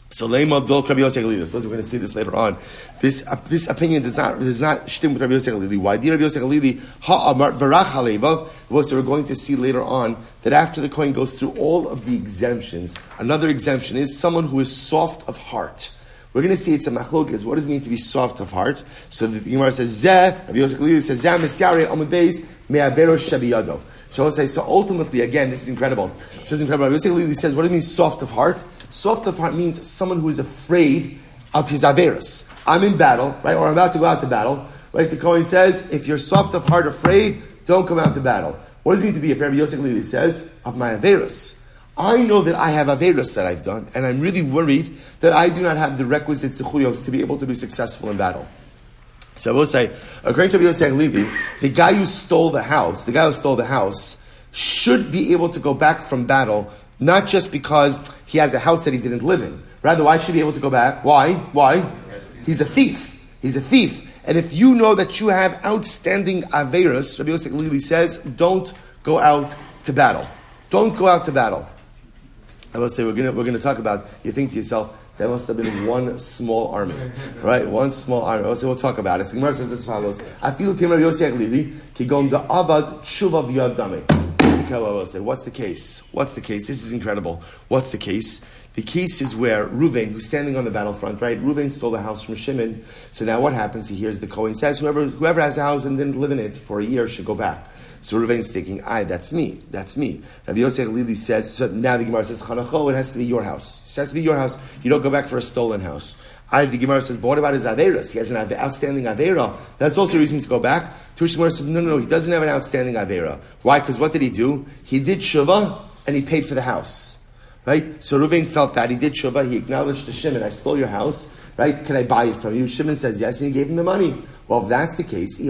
So Leima Dol Rabbi Yosef Galili. Suppose we're going to see this later on. This opinion does not shtim with Rabbi Yosef Galili. Why did Rabbi Yosef Galili ha'amar v'rach halevav? Well, so we're going to see later on that after the Kohen goes through all of the exemptions, another exemption is someone who is soft of heart. We're going to see it's a machlokes. What does it mean to be soft of heart? So the Gemara says Zeh. Rabbi Yosef Galili says Zeh misyare amud beis me'avero shabiyado. So I'll say. So ultimately, again, this is incredible. This is incredible. Rabbi Yosef Galili says, what does it mean soft of heart? Soft of heart means someone who is afraid of his averos. I'm in battle, right? Or I'm about to go out to battle. Like the Kohen says, if you're soft of heart, afraid, don't come out to battle. What does it mean to be afraid? Rabbi Yosef Lili says, of my averos. I know that I have averos that I've done, and I'm really worried that I do not have the requisite zechuyos to be able to be successful in battle. So I will say, according to Rabbi Yosef Lili, the guy who stole the house should be able to go back from battle, not just because he has a house that he didn't live in. Rather, why should he be able to go back? Why? He's a thief. And if you know that you have outstanding averos, Rabbi Yosef Lili says, don't go out to battle. Don't go out to battle. I will say, we're going to talk about, you think to yourself, that must have been one small army. Right? One small army. I will say, we'll talk about it. The Gemara says as follows. I feel Rabbi Yosef Lili, ki gom da avad tshuva v'yadame. I will say, what's the case? This is incredible. What's the case? The case is where Reuven, who's standing on the battlefront, right? Reuven stole the house from Shimon. So now what happens? He hears the Kohen says, whoever has a house and didn't live in it for a year should go back. So Reuven's thinking, that's me. Rabbi Yosef Lili says, so now the Gemara says, Chanacho, it has to be your house. It has to be your house. You don't go back for a stolen house. The Gemara says, but what about his averos? He has an outstanding avera. That's also a reason to go back. Tush Gemara says, no, he doesn't have an outstanding avera. Why? Because what did he do? He did shuvah and he paid for the house. Right? So Reuven felt that. He did shuvah. He acknowledged to Shimon, I stole your house. Right? Can I buy it from you? Shimon says yes, and he gave him the money. Well, if that's the case, if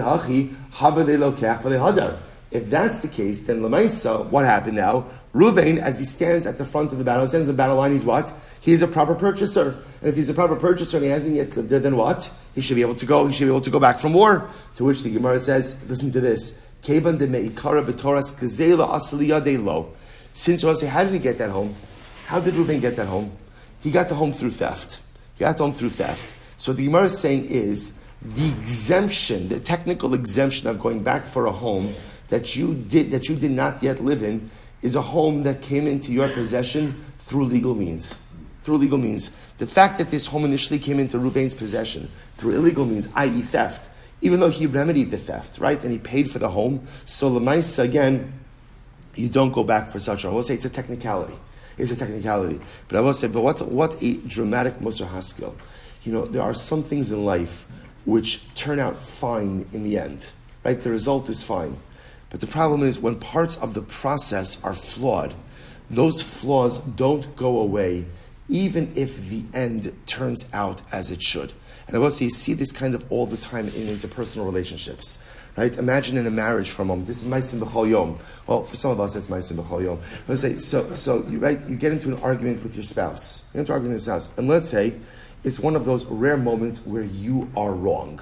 that's the case, then Lamaisa, what happened now? Reuven, as he stands at the front of the battle, stands in the battle line, he's what? He's a proper purchaser. And if he's a proper purchaser and he hasn't yet lived there, then what? He should be able to go. He should be able to go back from war. To which the Gemara says, listen to this. Kevan de meikara b'toras kazela asliya lo. Since we say, how did he get that home? How did Reuven get that home? He got the home through theft. So the Gemara is saying is the exemption, the technical exemption of going back for a home that you did not yet live in, is a home that came into your possession through legal means. The fact that this home initially came into Reuven's possession through illegal means, i.e. theft, even though he remedied the theft, right, and he paid for the home, so l'maisa, again, you don't go back for such a home. I will say it's a technicality. But I will say, what a dramatic Musar Haskell. There are some things in life which turn out fine in the end, right? The result is fine. But the problem is when parts of the process are flawed, those flaws don't go away even if the end turns out as it should. And I will say, you see this kind of all the time in interpersonal relationships, right? Imagine in a marriage for a moment. This is Maisim B'chol Yom. Well, for some of us, that's Maisim B'chol Yom. Let's say, so you get into an argument with your spouse. And let's say it's one of those rare moments where you are wrong.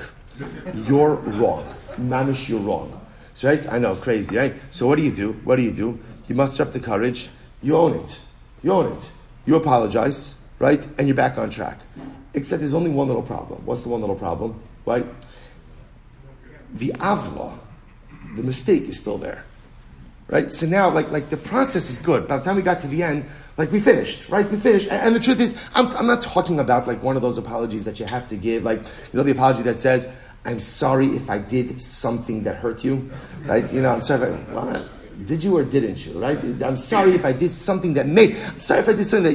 You're wrong. Mamish, you're wrong. So, right? I know, crazy, right? So what do you do? You muster up the courage. You own it. You apologize, right? And you're back on track. Except there's only one little problem. What's the one little problem? Right? The avla, the mistake is still there. Right? So now, like the process is good. By the time we got to the end, we finished, right? And the truth is, I'm not talking about one of those apologies that you have to give, the apology that says, I'm sorry if I did something that hurt you, right? I'm sorry what? Did you or didn't you, right? I'm sorry if I did something that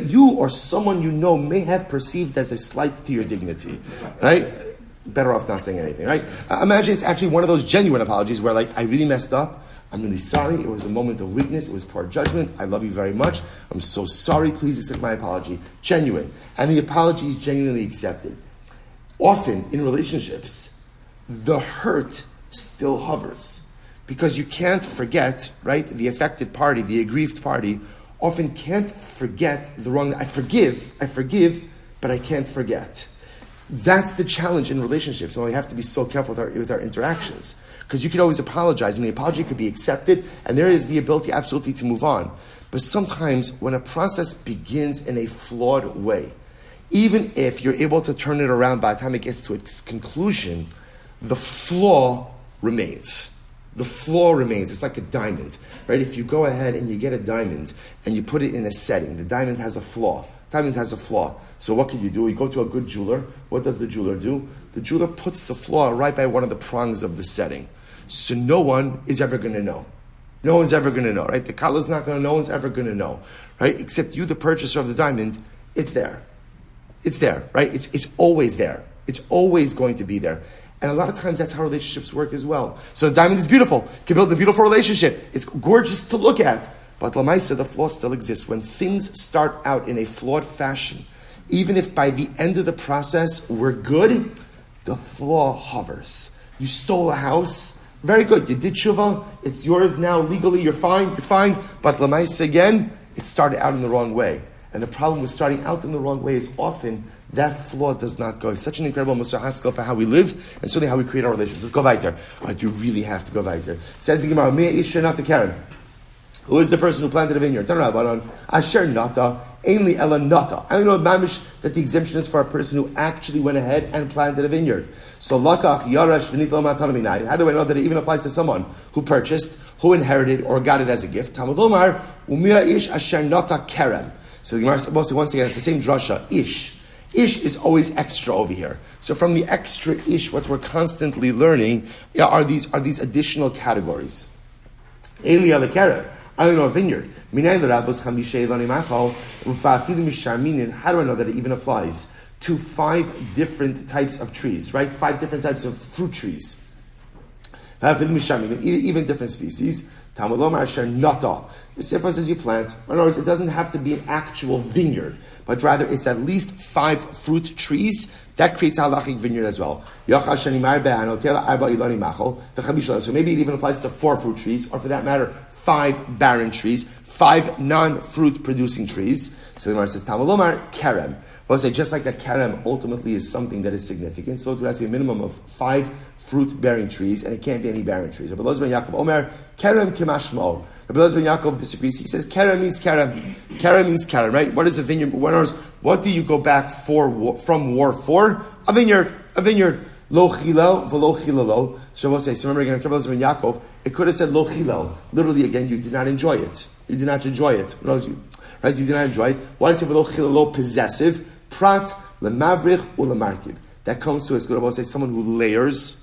you or someone you know may have perceived as a slight to your dignity, right? Better off not saying anything, right? Imagine it's actually one of those genuine apologies where I really messed up. I'm really sorry. It was a moment of weakness. It was poor judgment. I love you very much. I'm so sorry. Please accept my apology. Genuine. And the apology is genuinely accepted. Often in relationships, the hurt still hovers. Because you can't forget, right? The affected party, the aggrieved party, often can't forget the wrong. I forgive, but I can't forget. That's the challenge in relationships, and we have to be so careful with our interactions. Because you could always apologize, and the apology could be accepted, and there is the ability absolutely to move on. But sometimes when a process begins in a flawed way, even if you're able to turn it around by the time it gets to its conclusion, the flaw remains. It's like a diamond, right? If you go ahead and you get a diamond and you put it in a setting, the diamond has a flaw. So what can you do? You go to a good jeweler. What does the jeweler do? The jeweler puts the flaw right by one of the prongs of the setting. So no one is ever going to know. No one's ever going to know, right? The kala's not going to know. No one's ever going to know, right? Except you, the purchaser of the diamond, it's there. It's there, right? It's always there. It's always going to be there. And a lot of times that's how relationships work as well. So the diamond is beautiful. You can build a beautiful relationship. It's gorgeous to look at. But Lamaisa, the flaw still exists. When things start out in a flawed fashion, even if by the end of the process we're good, the flaw hovers. You stole a house, very good. You did tshuva, it's yours now legally, you're fine. But Lamaisa again, it started out in the wrong way. And the problem with starting out in the wrong way is often that flaw does not go. It's such an incredible Musar Haskell for how we live and certainly how we create our relationships. Let's go weiter. Right, you really have to go weiter. Says the Gemara, Mea ish not to Karen. Who is the person who planted a vineyard? Asher nata, ainli ela nata. I only know mamish that the exemption is for a person who actually went ahead and planted a vineyard. So lakach yarash v'nit lo matan minayim. How do I know that it even applies to someone who purchased, who inherited, or got it as a gift? Talmud Lomar, umia ish asher nata keren. So the Gemara will say once again, it's the same drasha, ish. Ish is always extra over here. So from the extra ish, what we're constantly learning are these additional categories. Eli ala keren. I don't know a vineyard. How do I know that it even applies to 5 different types of trees, right? 5 different types of fruit trees. Even different species. Talmud Lomar Asher Nata. Yosef says you plant. In other words, it doesn't have to be an actual vineyard, but rather it's at least 5 fruit trees. That creates a halachic vineyard as well. So maybe it even applies to 4 fruit trees, or for that matter, 5 barren trees, 5 non-fruit producing trees. So the Gemara says, Talmud Lomar, Kerem. We'll say just like that kerem ultimately is something that is significant, so it has to be a minimum of 5 fruit-bearing trees, and it can't be any barren trees. Rabbi Elazar ben Yaakov Omer, kerem kemashmo. Rabbi Elazar ben Yaakov disagrees. He says kerem means kerem. Kerem means kerem, right? What is a vineyard? What do you go back from war for? A vineyard. A vineyard. Lo chilel v'lo chilelo. So we'll say, so remember again, Rabbi Elazar ben Yaakov, it could have said lo chilel. Literally, again, you did not enjoy it. You did not enjoy it. Right? You did not enjoy it. Why does it say v'lo chilelo, possessive? Prat lemavrich ulemarkiv. That comes to us. Good about say someone who layers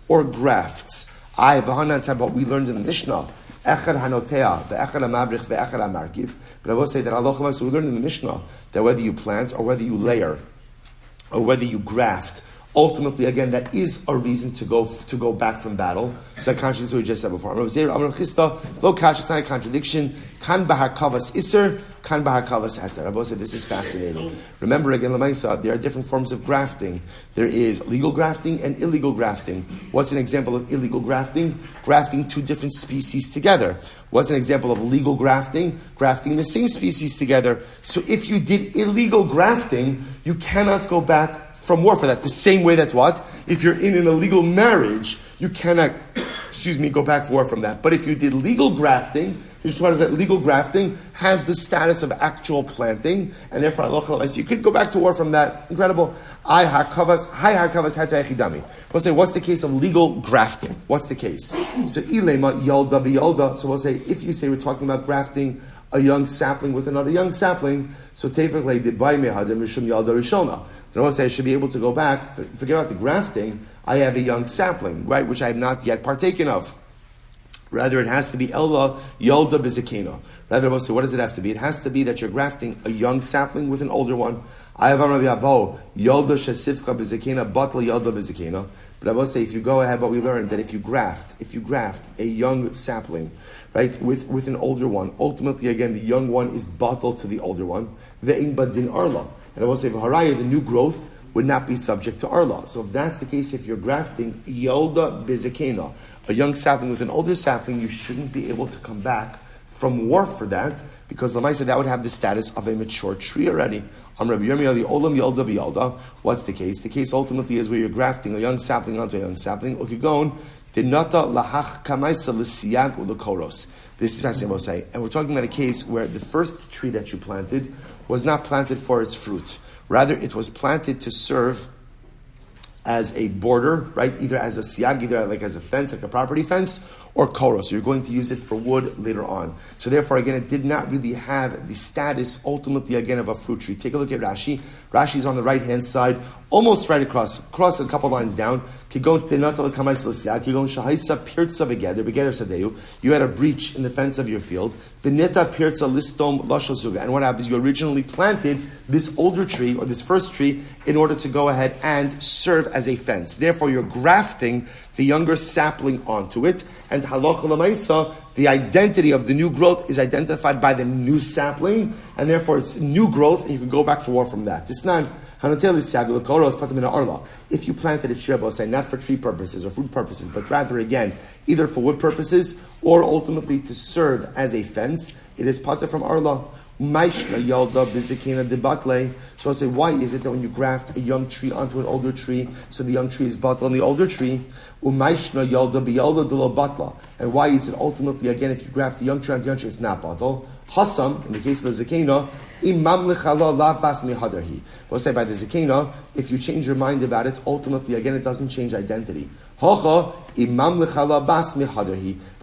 or grafts. What we learned in the Mishnah. Echad hanotea, the echad hamavrich, the echad hamarkiv. But I will say that Allah, so we learned in the Mishnah that whether you plant or whether you layer or whether you graft, ultimately, again, that is a reason to go back from battle. So that contradicts what we just said before. Lo kash, it's not a contradiction. Kan bahar kavas iser, kan bahar kavas heter. Rabbi said this is fascinating. Remember again, Lamaisa, there are different forms of grafting. There is legal grafting and illegal grafting. What's an example of illegal grafting? Grafting 2 different species together. What's an example of legal grafting? Grafting the same species together. So if you did illegal grafting, you cannot go back from war for that. The same way that what? If you're in an illegal marriage, you cannot, go back for war from that. But if you did legal grafting, what is that? Legal grafting has the status of actual planting, and therefore you could go back to war from that. Incredible. We'll say, what's the case of legal grafting? What's the case? So ilema yolda biyolda. So we'll say, if you say we're talking about grafting a young sapling with another young sapling, so tefach dibay mehadim mishum yolda rishona. Then we'll say I should be able to go back. Forget about the grafting. I have a young sapling, right, which I have not yet partaken of. Rather, it has to be Ella Yolda Bizakina. Rather, we'll say, what does it have to be? It has to be that you're grafting a young sapling with an older one. I have Rabbi Avo Yolda Shasifka Bizakina, Batla Yolda Bizakina. But I will say, if you go ahead, what we learned that if you graft a young sapling, right, with an older one, ultimately again the young one is bottled to the older one. Ve'in badin arla. And I will say, V'haraya, the new growth would not be subject to arla. So if that's the case, if you're grafting Yolda Bizakina, a young sapling with an older sapling, you shouldn't be able to come back from war for that, because Lamaisa, that would have the status of a mature tree already. Rabbi Yomi, the Olam Yolda B'Yolda. What's the case? The case ultimately is where you're grafting a young sapling onto a young sapling. Ukigon, Dinata Lahach Kamaisa L'Siyag U'Lekoros. This is fascinating, I will say. And we're talking about a case where the first tree that you planted was not planted for its fruit. Rather, it was planted to serve as a border, right? Either as a siyag, either like as a fence, like a property fence, or koros. So you're going to use it for wood later on. So therefore, again, it did not really have the status, ultimately, again, of a fruit tree. Take a look at Rashi. Rashi's on the right-hand side, almost right across a couple lines down. You had a breach in the fence of your field. And what happens? You originally planted this older tree, or this first tree, in order to go ahead and serve as a fence. Therefore, you're grafting the younger sapling onto it, and halacha l'maisa, the identity of the new growth is identified by the new sapling, and therefore it's new growth, and you can go back for war from that. If you planted it, say not for tree purposes or food purposes, but rather again, either for wood purposes or ultimately to serve as a fence, it is pater from arla. So I'll say, why is it that when you graft a young tree onto an older tree, so the young tree is batla on the older tree? And why is it ultimately, again, if you graft a young tree onto a young tree, it's not batla? Hasam, in the case of the zakena, we'll say by the zakena, if you change your mind about it, ultimately, again, it doesn't change identity. We'll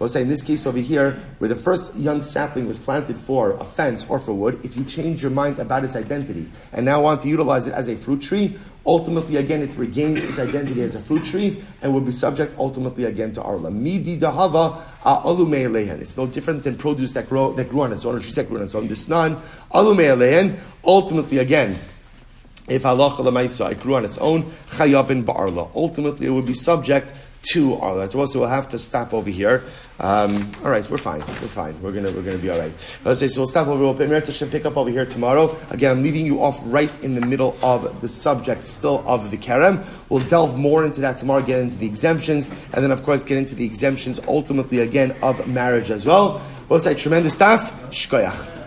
say in this case over here, where the first young sapling was planted for a fence or for wood, if you change your mind about its identity and now want to utilize it as a fruit tree, ultimately again it regains its identity as a fruit tree and will be subject ultimately again to arla. Midi dahava alume elehen. It's no different than produce that grew on its own, or trees that grew on its own. This non alume elehen. Ultimately again, if halacha l'maisa it grew on its own, chayavin ba'arla. Ultimately, it would be subject to our letter. So we'll have to stop over here. All right, we're fine. We're gonna be all right. Let's say so. We'll stop over. We'll pick up over here tomorrow. Again, I'm leaving you off right in the middle of the subject, still of the kerem. We'll delve more into that tomorrow. Get into the exemptions, and then of course get into the exemptions ultimately again of marriage as well. We'll say tremendous stuff. Shkoyach.